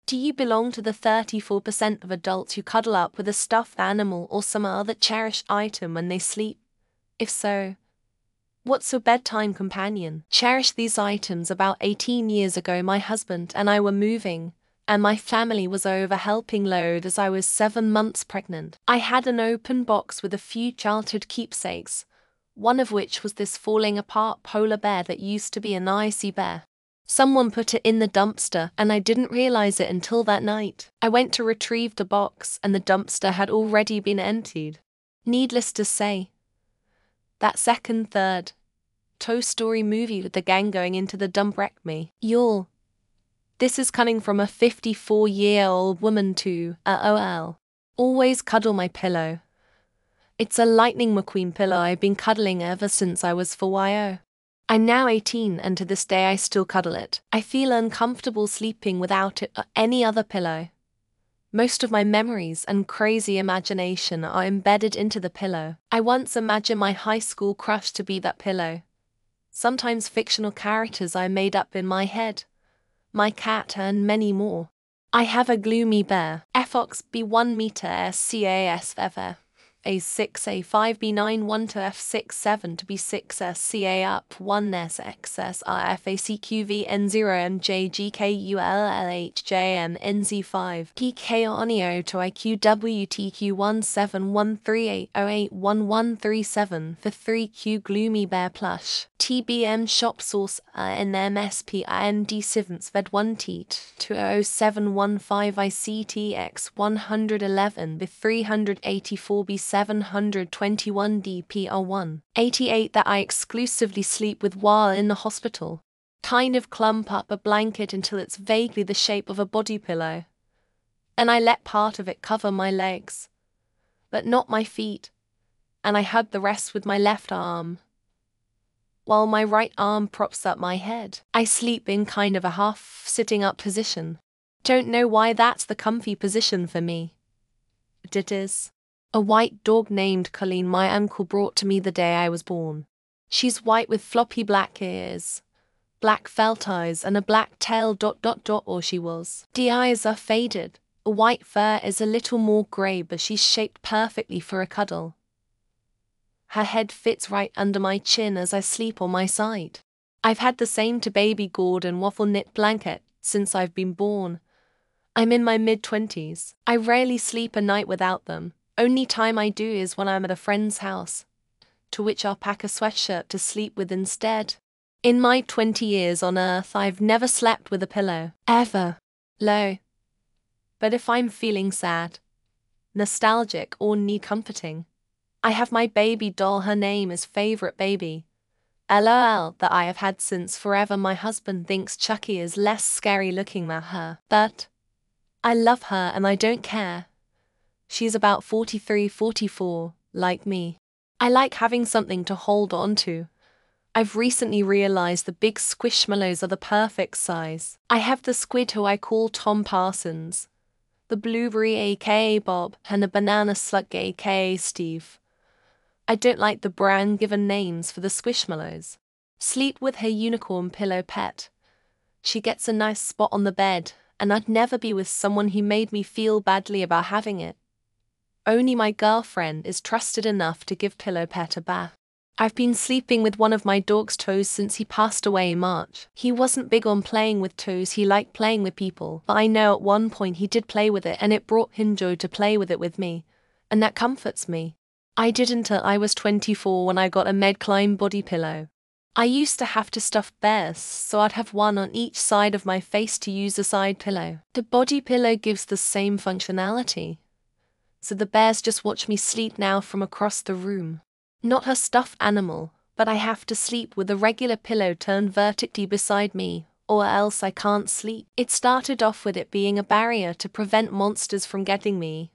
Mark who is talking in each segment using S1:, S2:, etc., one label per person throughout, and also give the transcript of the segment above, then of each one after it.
S1: Do you belong to the 34% of adults who cuddle up with a stuffed animal or some other cherished item when they sleep? If so, what's your bedtime companion? Cherish these items. About 18 years ago, my husband and I were moving, and my family was over helping load as I was 7 months pregnant. I had an open box with a few childhood keepsakes, one of which was this falling apart polar bear that used to be an icy bear. Someone put it in the dumpster and I didn't realize it until that night. I went to retrieve the box and the dumpster had already been emptied. Needless to say, that second, third Toy Story movie with the gang going into the dump wrecked me. Y'all, this is coming from a 54-year-old woman too, LOL. Always cuddle my pillow. It's a Lightning McQueen pillow I've been cuddling ever since I was 4 YO. I'm now 18 and to this day I still cuddle it. I feel uncomfortable sleeping without it or any other pillow. Most of my memories and crazy imagination are embedded into the pillow. I once imagined my high school crush to be that pillow. Sometimes fictional characters I made up in my head, my cat and many more. I have a gloomy bear, FOX B1 meter SCASFF. A6A5B9 1 to F67 to B6SCA up 1SXSRFACQV N0MJGKULLHJM NZ5 PK Onio to IQWTQ171381137 for 3Q Gloomy Bear Plush TBM Shop Source NMSPIND7 Ved 1 Teat 20715 ICTX111 B 384 B7 721 DPR1 88 that I exclusively sleep with while in the hospital. Kind of clump up a blanket until it's vaguely the shape of a body pillow, and I let part of it cover my legs, but not my feet, and I hug the rest with my left arm, while my right arm props up my head. I sleep in kind of a half sitting up position. Don't know why that's the comfy position for me, but it is. A white dog named Colleen my uncle brought to me the day I was born. She's white with floppy black ears, black felt eyes and a black tail ... or she was. The eyes are faded, a white fur is a little more grey but she's shaped perfectly for a cuddle. Her head fits right under my chin as I sleep on my side. I've had the same to baby gourd and waffle knit blanket since I've been born. I'm in my mid-20s. I rarely sleep a night without them. Only time I do is when I'm at a friend's house, to which I'll pack a sweatshirt to sleep with instead. In my 20 years on Earth, I've never slept with a pillow. Ever. But if I'm feeling sad, nostalgic or need comforting, I have my baby doll. Her name is Favorite Baby, LOL, that I have had since forever. My husband thinks Chucky is less scary looking than her, but I love her and I don't care. She's about 43, 44, like me. I like having something to hold on to. I've recently realized the big squishmallows are the perfect size. I have the squid who I call Tom Parsons, the blueberry aka Bob, and a banana slug aka Steve. I don't like the brand given names for the squishmallows. Sleep with her unicorn pillow pet. She gets a nice spot on the bed, and I'd never be with someone who made me feel badly about having it. Only my girlfriend is trusted enough to give Pillow Pet a bath. I've been sleeping with one of my dog's toes since he passed away in March. He wasn't big on playing with toes, he liked playing with people, but I know at one point he did play with it and it brought him joy to play with it with me, and that comforts me. I didn't till I was 24 when I got a Medclimb body pillow. I used to have to stuff bears, so I'd have one on each side of my face to use a side pillow. The body pillow gives the same functionality, so the bears just watch me sleep now from across the room. Not a stuffed animal, but I have to sleep with a regular pillow turned vertically beside me, or else I can't sleep. It started off with it being a barrier to prevent monsters from getting me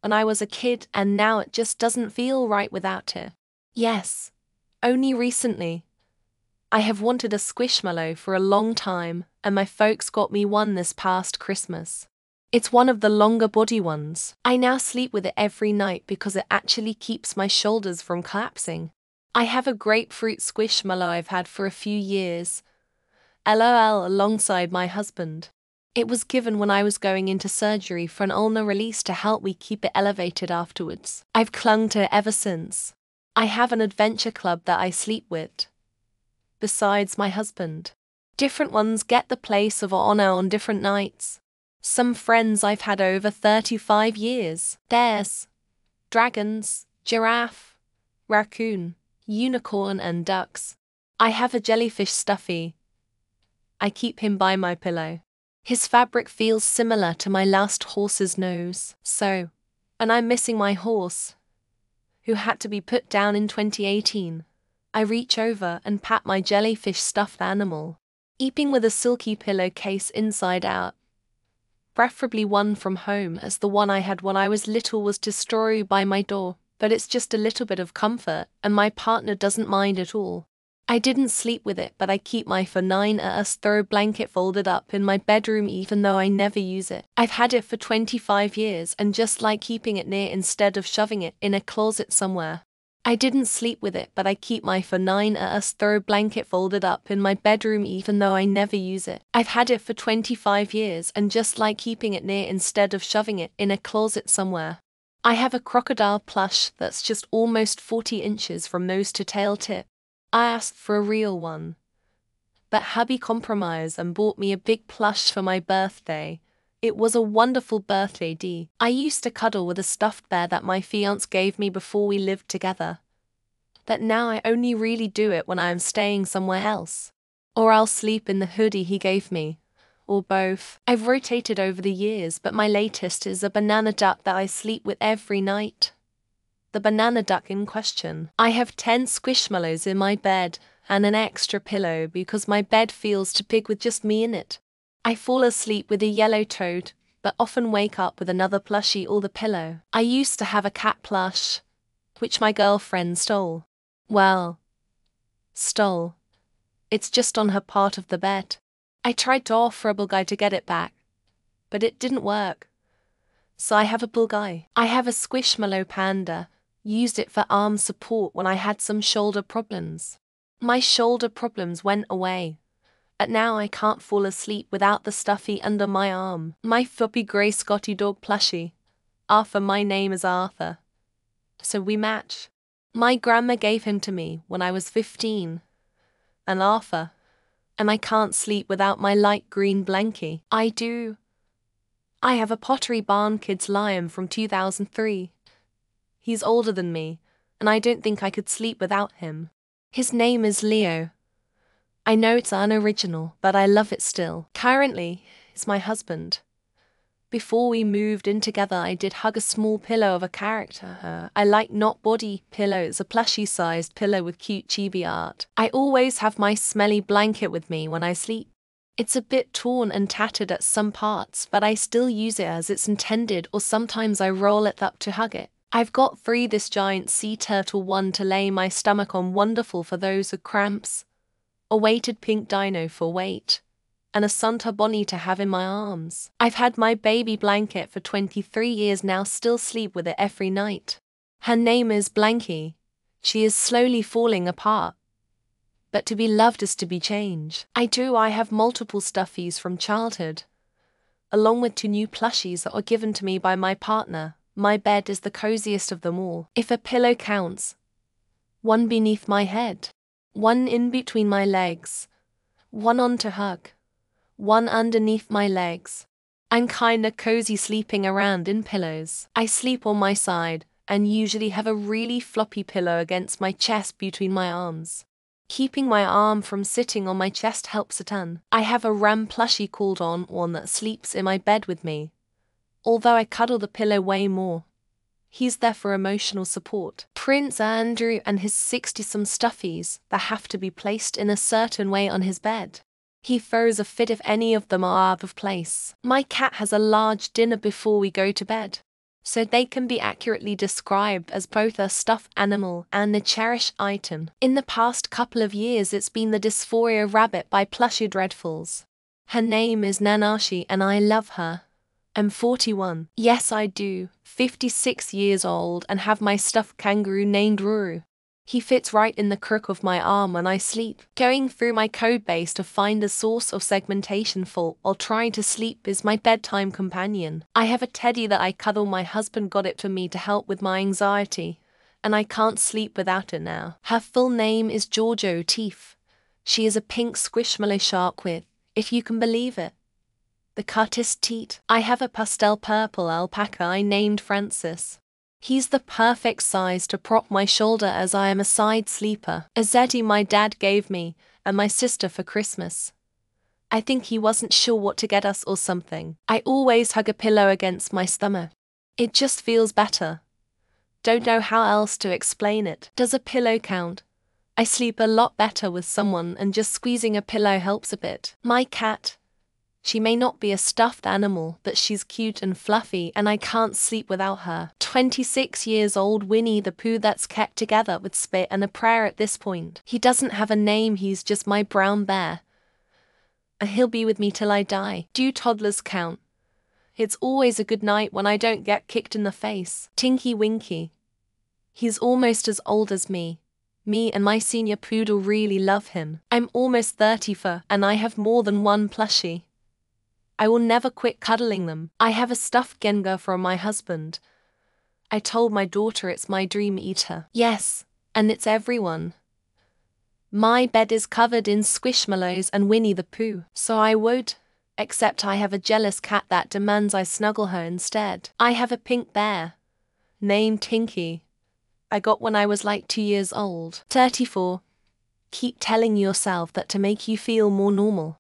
S1: when I was a kid, and now it just doesn't feel right without it. Yes, only recently. I have wanted a squishmallow for a long time, and my folks got me one this past Christmas. It's one of the longer body ones. I now sleep with it every night because it actually keeps my shoulders from collapsing. I have a grapefruit squishmallow I've had for a few years, LOL, alongside my husband. It was given when I was going into surgery for an ulnar release to help me keep it elevated afterwards. I've clung to it ever since. I have an adventure club that I sleep with, besides my husband. Different ones get the place of honor on different nights. Some friends I've had over 35 years. There's dragons, giraffe, raccoon, unicorn and ducks. I have a jellyfish Stuffy. I keep him by my pillow. His fabric feels similar to my last horse's nose. And I'm missing my horse, who had to be put down in 2018. I reach over and pat my jellyfish stuffed animal, eeping with a silky pillowcase inside out. Preferably one from home, as the one I had when I was little was destroyed by my door, but it's just a little bit of comfort, and my partner doesn't mind at all. I didn't sleep with it, but I keep my for 9 throw blanket folded up in my bedroom even though I never use it. I've had it for 25 years and just like keeping it near instead of shoving it in a closet somewhere. I didn't sleep with it, but I keep my for 9 throw blanket folded up in my bedroom even though I never use it. I've had it for 25 years and just like keeping it near instead of shoving it in a closet somewhere. I have a crocodile plush that's just almost 40 inches from nose to tail tip. I asked for a real one, but hubby compromised and bought me a big plush for my birthday. It was a wonderful birthday D. I used to cuddle with a stuffed bear that my fiancé gave me before we lived together. But now I only really do it when I am staying somewhere else. Or I'll sleep in the hoodie he gave me. Or both. I've rotated over the years, but my latest is a banana duck that I sleep with every night. The banana duck in question. I have 10 squishmallows in my bed and an extra pillow because my bed feels too big with just me in it. I fall asleep with a yellow toad, but often wake up with another plushie or the pillow. I used to have a cat plush, which my girlfriend stole. Well, stole. It's just on her part of the bed. I tried to offer a bulldog to get it back, but it didn't work. So I have a bulldog. I have a squishmallow panda. Used it for arm support when I had some shoulder problems. My shoulder problems went away. But now I can't fall asleep without the stuffy under my arm. My floppy grey Scotty dog plushie. Arthur, my name is Arthur. So we match. My grandma gave him to me when I was 15. And Arthur. And I can't sleep without my light green blankie. I do. I have a Pottery Barn Kids lion from 2003. He's older than me, and I don't think I could sleep without him. His name is Leo. I know it's unoriginal, but I love it still. Currently, he's my husband. Before we moved in together, I did hug a small pillow of a character. I like not body pillows, a plushie-sized pillow with cute chibi art. I always have my smelly blanket with me when I sleep. It's a bit torn and tattered at some parts, but I still use it as it's intended, or sometimes I roll it up to hug it. I've got 3 this giant sea turtle one to lay my stomach on, wonderful for those with cramps, a weighted pink dino for weight, and a Santa Bonnie to have in my arms. I've had my baby blanket for 23 years now, still sleep with it every night. Her name is Blanky. She is slowly falling apart. But to be loved is to be changed. I have multiple stuffies from childhood, along with 2 new plushies that were given to me by my partner. My bed is the coziest of them all. If a pillow counts, 1 beneath my head, 1 in between my legs, 1 on to hug, 1 underneath my legs. I'm kinda cozy sleeping around in pillows. I sleep on my side and usually have a really floppy pillow against my chest between my arms. Keeping my arm from sitting on my chest helps a ton. I have a Ram plushie called On that sleeps in my bed with me. Although I cuddle the pillow way more. He's there for emotional support. Prince Andrew and his 60-some stuffies that have to be placed in a certain way on his bed. He throws a fit if any of them are out of place. My cat has a large dinner before we go to bed, so they can be accurately described as both a stuffed animal and a cherished item. In the past couple of years it's been the Dysphoria Rabbit by Plushie Dreadfuls. Her name is Nanashi and I love her. I'm 41. Yes, I do. 56 years old and have my stuffed kangaroo named Ruru. He fits right in the crook of my arm when I sleep. Going through my code base to find a source of segmentation fault while trying to sleep is my bedtime companion. I have a teddy that I cuddle. My husband got it for me to help with my anxiety, and I can't sleep without it now. Her full name is Georgia O'Teef. She is a pink squishmallow shark with, if you can believe it, the cuttest teat. I have a pastel purple alpaca I named Francis. He's the perfect size to prop my shoulder as I am a side sleeper. A Zeddy my dad gave me and my sister for Christmas. I think he wasn't sure what to get us or something. I always hug a pillow against my stomach. It just feels better. Don't know how else to explain it. Does a pillow count? I sleep a lot better with someone, and just squeezing a pillow helps a bit. My cat. She may not be a stuffed animal, but she's cute and fluffy, and I can't sleep without her. 26 years old Winnie the Pooh that's kept together with spit and a prayer at this point. He doesn't have a name, he's just my brown bear. And he'll be with me till I die. Do toddlers count? It's always a good night when I don't get kicked in the face. Tinky Winky. He's almost as old as me. Me and my senior poodle really love him. I'm almost 34, and I have more than one plushie. I will never quit cuddling them. I have a stuffed Gengar from my husband. I told my daughter it's my dream eater. Yes, and it's everyone. My bed is covered in squishmallows and Winnie the Pooh, so I would, except I have a jealous cat that demands I snuggle her instead. I have a pink bear, named Tinky. I got when I was like 2 years old. 34. Keep telling yourself that to make you feel more normal.